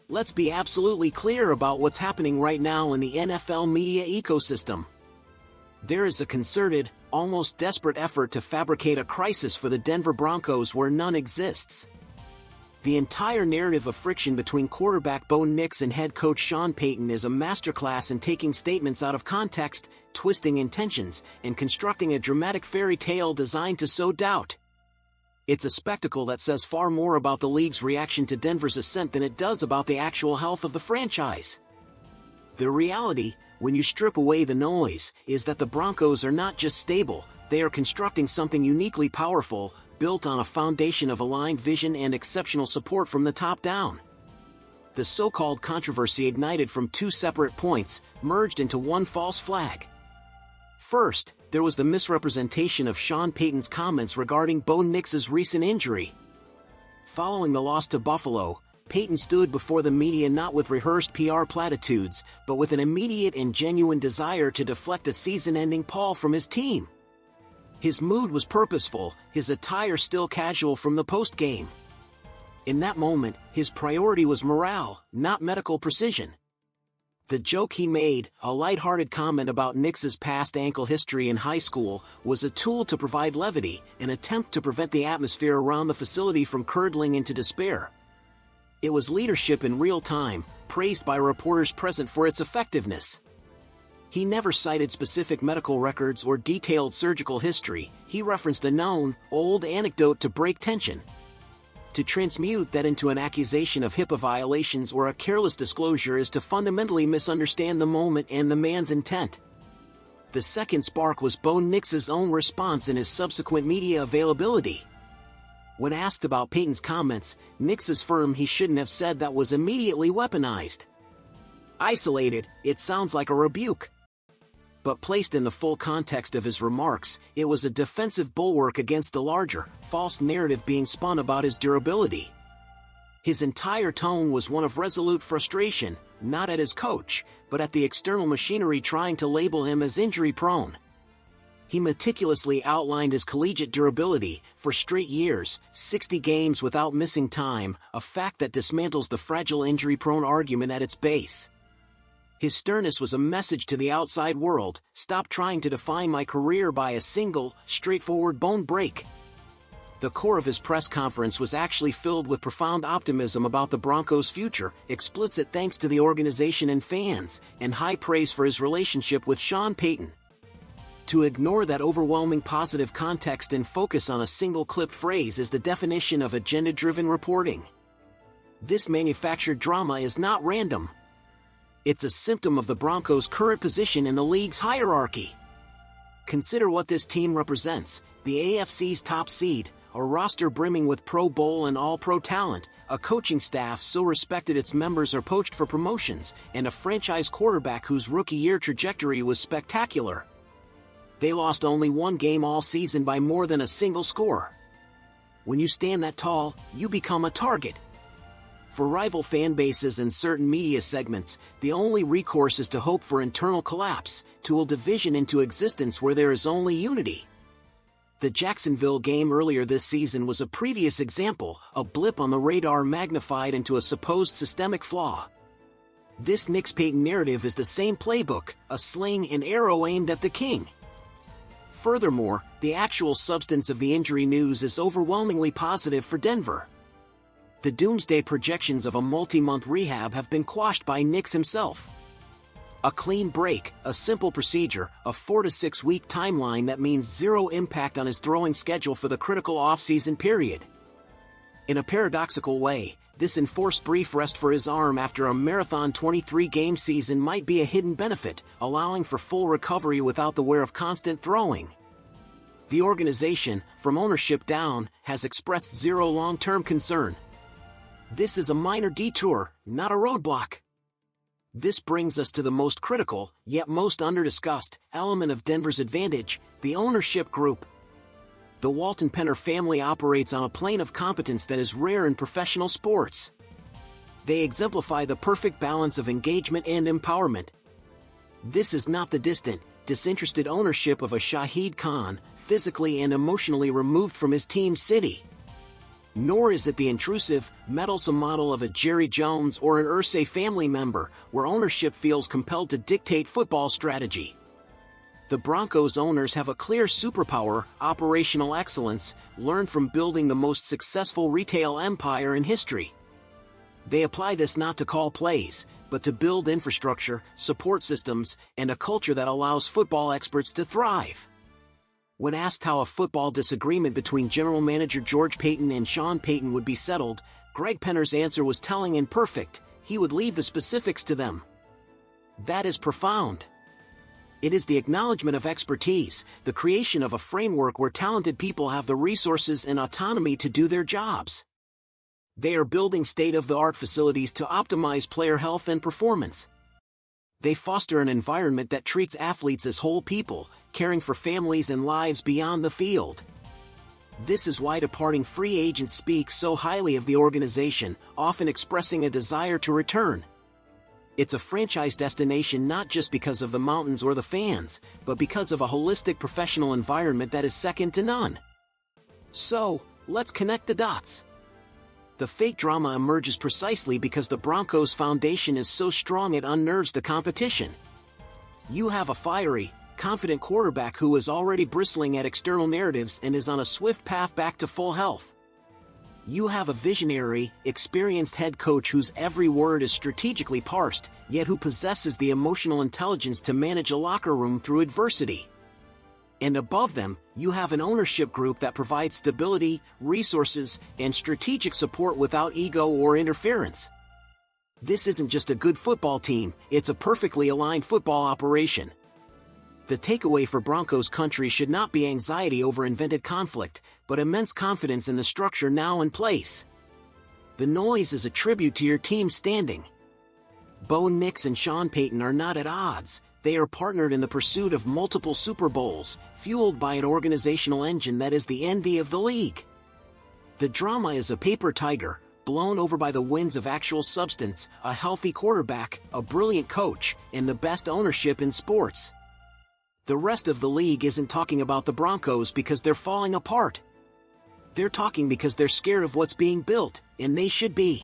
let's be absolutely clear about what's happening right now in the NFL media ecosystem. There is a concerted, almost desperate effort to fabricate a crisis for the Denver Broncos where none exists. The entire narrative of friction between quarterback Bo Nix and head coach Sean Payton is a masterclass in taking statements out of context, twisting intentions, and constructing a dramatic fairy tale designed to sow doubt. It's a spectacle that says far more about the league's reaction to Denver's ascent than it does about the actual health of the franchise. The reality, when you strip away the noise, is that the Broncos are not just stable, they are constructing something uniquely powerful, built on a foundation of aligned vision and exceptional support from the top down. The so-called controversy ignited from two separate points, merged into one false flag. First, there was the misrepresentation of Sean Payton's comments regarding Bo Nix's recent injury. Following the loss to Buffalo, Payton stood before the media not with rehearsed PR platitudes, but with an immediate and genuine desire to deflect a season-ending pall from his team. His mood was purposeful, his attire still casual from the post-game. In that moment, his priority was morale, not medical precision. The joke he made, a light-hearted comment about Nix's past ankle history in high school, was a tool to provide levity, an attempt to prevent the atmosphere around the facility from curdling into despair. It was leadership in real time, praised by reporters present for its effectiveness. He never cited specific medical records or detailed surgical history, he referenced a known, old anecdote to break tension. To transmute that into an accusation of HIPAA violations or a careless disclosure is to fundamentally misunderstand the moment and the man's intent. The second spark was Bo Nix's own response and his subsequent media availability. When asked about Payton's comments, Nix's firm he shouldn't have said that was immediately weaponized. Isolated, it sounds like a rebuke. But placed in the full context of his remarks, it was a defensive bulwark against the larger, false narrative being spun about his durability. His entire tone was one of resolute frustration, not at his coach, but at the external machinery trying to label him as injury-prone. He meticulously outlined his collegiate durability, for straight years, 60 games without missing time, a fact that dismantles the fragile injury-prone argument at its base. His sternness was a message to the outside world: stop trying to define my career by a single, straightforward bone break. The core of his press conference was actually filled with profound optimism about the Broncos' future, explicit thanks to the organization and fans, and high praise for his relationship with Sean Payton. To ignore that overwhelming positive context and focus on a single clipped phrase is the definition of agenda-driven reporting. This manufactured drama is not random. It's a symptom of the Broncos' current position in the league's hierarchy. Consider what this team represents: the AFC's top seed, a roster brimming with Pro Bowl and All-Pro talent, a coaching staff so respected its members are poached for promotions, and a franchise quarterback whose rookie-year trajectory was spectacular. They lost only one game all season by more than a single score. When you stand that tall, you become a target. For rival fan bases and certain media segments, the only recourse is to hope for internal collapse, to will division into existence where there is only unity. The Jacksonville game earlier this season was a previous example, a blip on the radar magnified into a supposed systemic flaw. This Nix-Payton narrative is the same playbook, a sling and arrow aimed at the king. Furthermore, the actual substance of the injury news is overwhelmingly positive for Denver. The doomsday projections of a multi-month rehab have been quashed by Nix himself. A clean break, a simple procedure, a 4 to 6 week timeline that means zero impact on his throwing schedule for the critical off-season period. In a paradoxical way, this enforced brief rest for his arm after a marathon 23-game season might be a hidden benefit, allowing for full recovery without the wear of constant throwing. The organization, from ownership down, has expressed zero long-term concern. This is a minor detour, not a roadblock. This brings us to the most critical, yet most under-discussed, element of Denver's advantage: the ownership group. The Walton Penner family operates on a plane of competence that is rare in professional sports. They exemplify the perfect balance of engagement and empowerment. This is not the distant, disinterested ownership of a Shahid Khan, physically and emotionally removed from his team's city. Nor is it the intrusive, meddlesome model of a Jerry Jones or an Irsay family member, where ownership feels compelled to dictate football strategy. The Broncos owners have a clear superpower, operational excellence, learned from building the most successful retail empire in history. They apply this not to call plays, but to build infrastructure, support systems, and a culture that allows football experts to thrive. When asked how a football disagreement between general manager George Paton and Sean Payton would be settled, Greg Penner's answer was telling and perfect: he would leave the specifics to them. That is profound. It is the acknowledgement of expertise, the creation of a framework where talented people have the resources and autonomy to do their jobs. They are building state-of-the-art facilities to optimize player health and performance. They foster an environment that treats athletes as whole people, caring for families and lives beyond the field. This is why departing free agents speak so highly of the organization, often expressing a desire to return. It's a franchise destination not just because of the mountains or the fans, but because of a holistic professional environment that is second to none. So, let's connect the dots. The fake drama emerges precisely because the Broncos' foundation is so strong it unnerves the competition. You have a fiery, confident quarterback who is already bristling at external narratives and is on a swift path back to full health. You have a visionary, experienced head coach whose every word is strategically parsed, yet who possesses the emotional intelligence to manage a locker room through adversity. And above them, you have an ownership group that provides stability, resources, and strategic support without ego or interference. This isn't just a good football team, it's a perfectly aligned football operation. The takeaway for Broncos country should not be anxiety over invented conflict, but immense confidence in the structure now in place. The noise is a tribute to your team's standing. Bo Nix and Sean Payton are not at odds, they are partnered in the pursuit of multiple Super Bowls, fueled by an organizational engine that is the envy of the league. The drama is a paper tiger, blown over by the winds of actual substance, a healthy quarterback, a brilliant coach, and the best ownership in sports. The rest of the league isn't talking about the Broncos because they're falling apart. They're talking because they're scared of what's being built, and they should be.